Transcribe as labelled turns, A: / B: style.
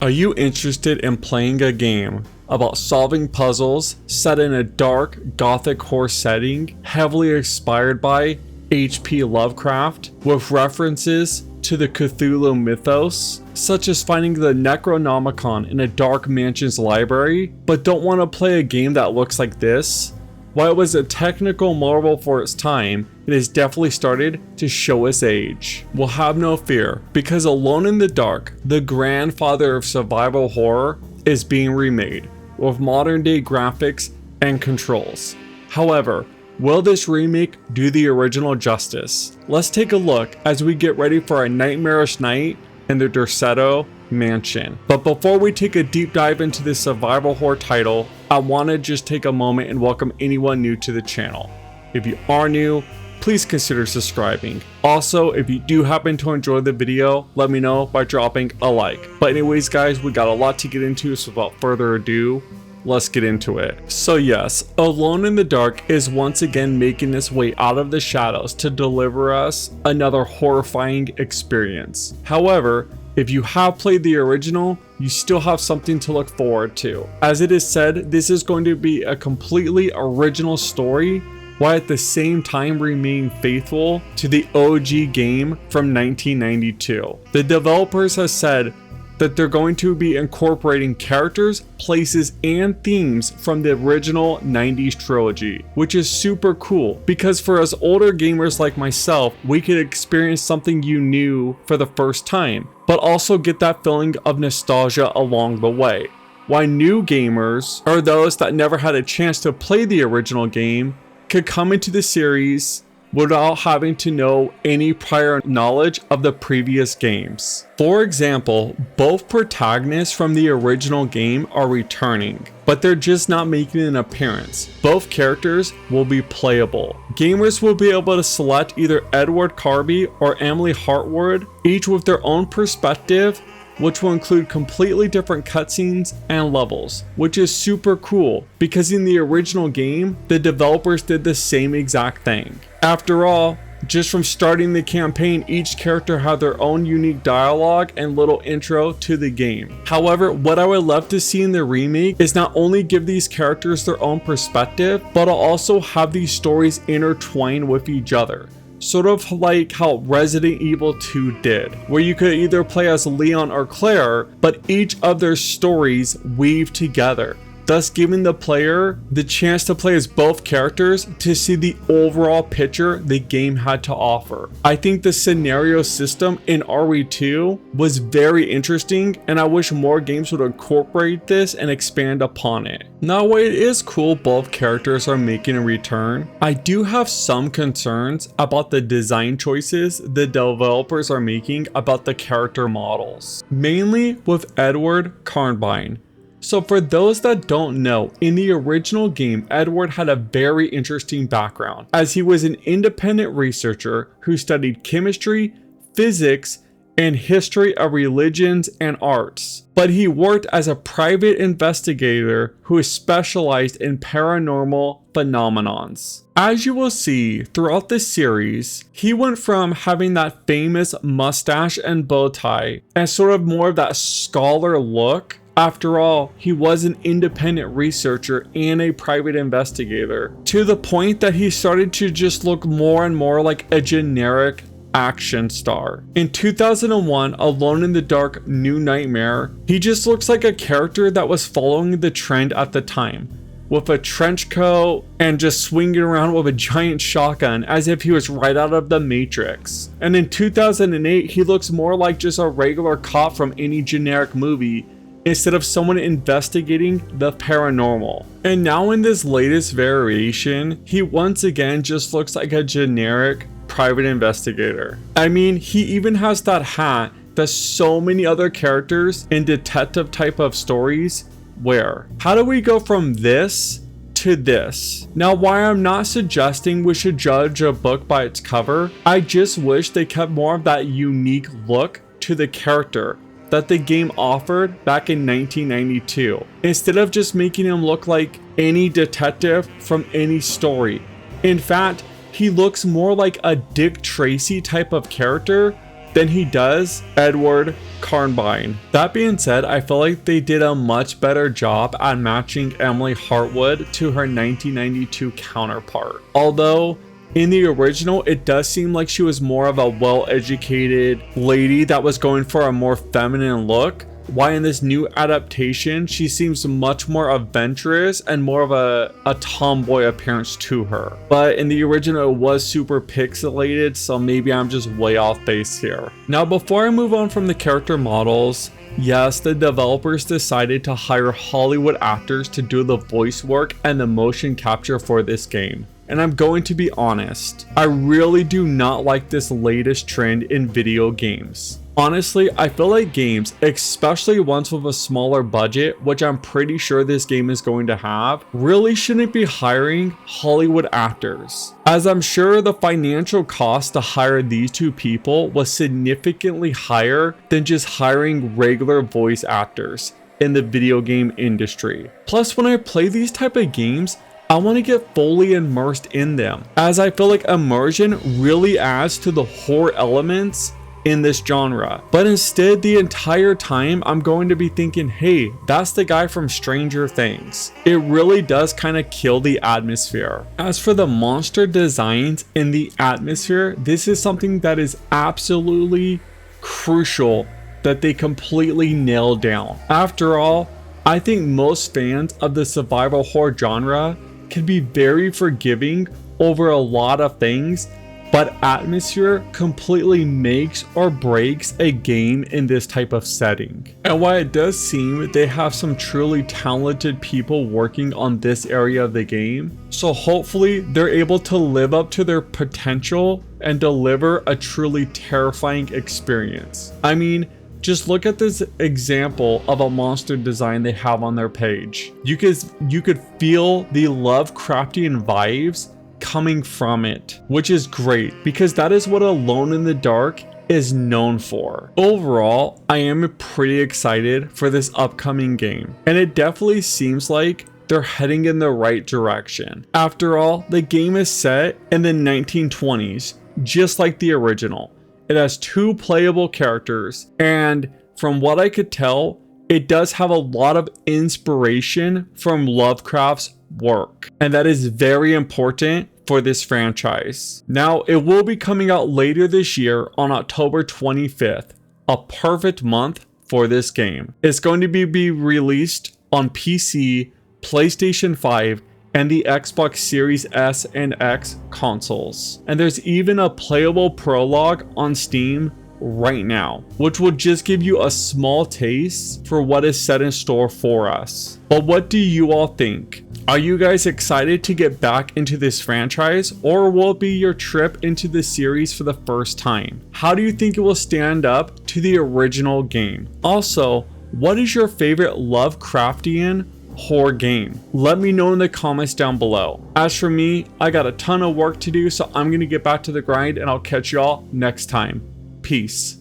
A: Are you interested in playing a game about solving puzzles set in a dark, gothic horror setting heavily inspired by H.P. Lovecraft, with references to the Cthulhu mythos, such as finding the Necronomicon in a dark mansion's library, but don't want to play a game that looks like this? While it was a technical marvel for its time, it has definitely started to show its age. Well, have no fear, because Alone in the Dark, the grandfather of survival horror, is being remade, with modern day graphics and controls. However, will this remake do the original justice? Let's take a look as we get ready for a nightmarish night in the Dorsetto mansion. But before we take a deep dive into this survival horror title, I want to just take a moment and welcome anyone new to the channel. If you are new, please consider subscribing. Also, if you do happen to enjoy the video, let me know by dropping a like. But anyways guys, we got a lot to get into, so without further ado, let's get into it. So yes, Alone in the Dark is once again making its way out of the shadows to deliver us another horrifying experience. However, if you have played the original, you still have something to look forward to. As it is said, this is going to be a completely original story, while at the same time remaining faithful to the OG game from 1992. The developers have said that they're going to be incorporating characters, places, and themes from the original 90s trilogy, which is super cool because for us older gamers like myself, we could experience something new for the first time, but also get that feeling of nostalgia along the way. While new gamers, or those that never had a chance to play the original game, could come into the series without having to know any prior knowledge of the previous games. For example, both protagonists from the original game are returning, but they're just not making an appearance. Both characters will be playable. Gamers will be able to select either Edward Carby or Emily Hartwood, each with their own perspective, which will include completely different cutscenes and levels, which is super cool because in the original game, the developers did the same exact thing. After all, just from starting the campaign, each character had their own unique dialogue and little intro to the game. However, what I would love to see in the remake is not only give these characters their own perspective, but also have these stories intertwine with each other. Sort of like how Resident Evil 2 did, where you could either play as Leon or Claire, but each of their stories weave together, thus giving the player the chance to play as both characters to see the overall picture the game had to offer. I think the scenario system in RE2 was very interesting, and I wish more games would incorporate this and expand upon it. Now, while it is cool both characters are making a return, I do have some concerns about the design choices the developers are making about the character models, mainly with Edward Carnby. So for those that don't know, in the original game, Edward had a very interesting background, as he was an independent researcher who studied chemistry, physics, and history of religions and arts. But he worked as a private investigator who is specialized in paranormal phenomenons. As you will see throughout the series, he went from having that famous mustache and bow tie and sort of more of that scholar look. After all, he was an independent researcher and a private investigator, to the point that he started to just look more and more like a generic action star. In 2001, Alone in the Dark New Nightmare, he just looks like a character that was following the trend at the time, with a trench coat and just swinging around with a giant shotgun as if he was right out of the Matrix. And in 2008, he looks more like just a regular cop from any generic movie, instead of someone investigating the paranormal. And now in this latest variation, he once again just looks like a generic private investigator. I mean, he even has that hat that so many other characters in detective type of stories wear. How do we go from this to this? Now, while I'm not suggesting we should judge a book by its cover, I just wish they kept more of that unique look to the character that the game offered back in 1992, instead of just making him look like any detective from any story. In fact, he looks more like a Dick Tracy type of character than he does Edward Carnbine. That being said, I feel like they did a much better job at matching Emily Hartwood to her 1992 counterpart. Although in the original, it does seem like she was more of a well-educated lady that was going for a more feminine look, why in this new adaptation, she seems much more adventurous and more of a tomboy appearance to her. But in the original, it was super pixelated, so maybe I'm just way off base here. Now, before I move on from the character models, yes, the developers decided to hire Hollywood actors to do the voice work and the motion capture for this game. And I'm going to be honest, I really do not like this latest trend in video games. Honestly, I feel like games, especially ones with a smaller budget, which I'm pretty sure this game is going to have, really shouldn't be hiring Hollywood actors, as I'm sure the financial cost to hire these two people was significantly higher than just hiring regular voice actors in the video game industry. Plus, when I play these type of games, I want to get fully immersed in them, as I feel like immersion really adds to the horror elements in this genre. But instead, the entire time I'm going to be thinking, hey, that's the guy from Stranger Things. It really does kind of kill the atmosphere. As for the monster designs in the atmosphere, this is something that is absolutely crucial that they completely nail down. After all, I think most fans of the survival horror genre can be very forgiving over a lot of things, but atmosphere completely makes or breaks a game in this type of setting. And while it does seem they have some truly talented people working on this area of the game, so hopefully they're able to live up to their potential and deliver a truly terrifying experience. I mean, just look at this example of a monster design they have on their page. You could feel the Lovecraftian vibes coming from it, which is great because that is what Alone in the Dark is known for. Overall, I am pretty excited for this upcoming game, and it definitely seems like they're heading in the right direction. After all, the game is set in the 1920s, just like the original. It has 2 playable characters, and from what I could tell, it does have a lot of inspiration from Lovecraft's work, and that is very important for this franchise. Now, it will be coming out later this year on October 25th, a perfect month for this game. It's going to be released on PC, PlayStation 5, and the Xbox Series S and X consoles. And there's even a playable prologue on Steam right now, which will just give you a small taste for what is set in store for us. But what do you all think? Are you guys excited to get back into this franchise, or will it be your trip into the series for the first time? How do you think it will stand up to the original game? Also, what is your favorite Lovecraftian horror game? Let me know in the comments down below. As for me, I got a ton of work to do, so I'm gonna get back to the grind, and I'll catch y'all next time. Peace.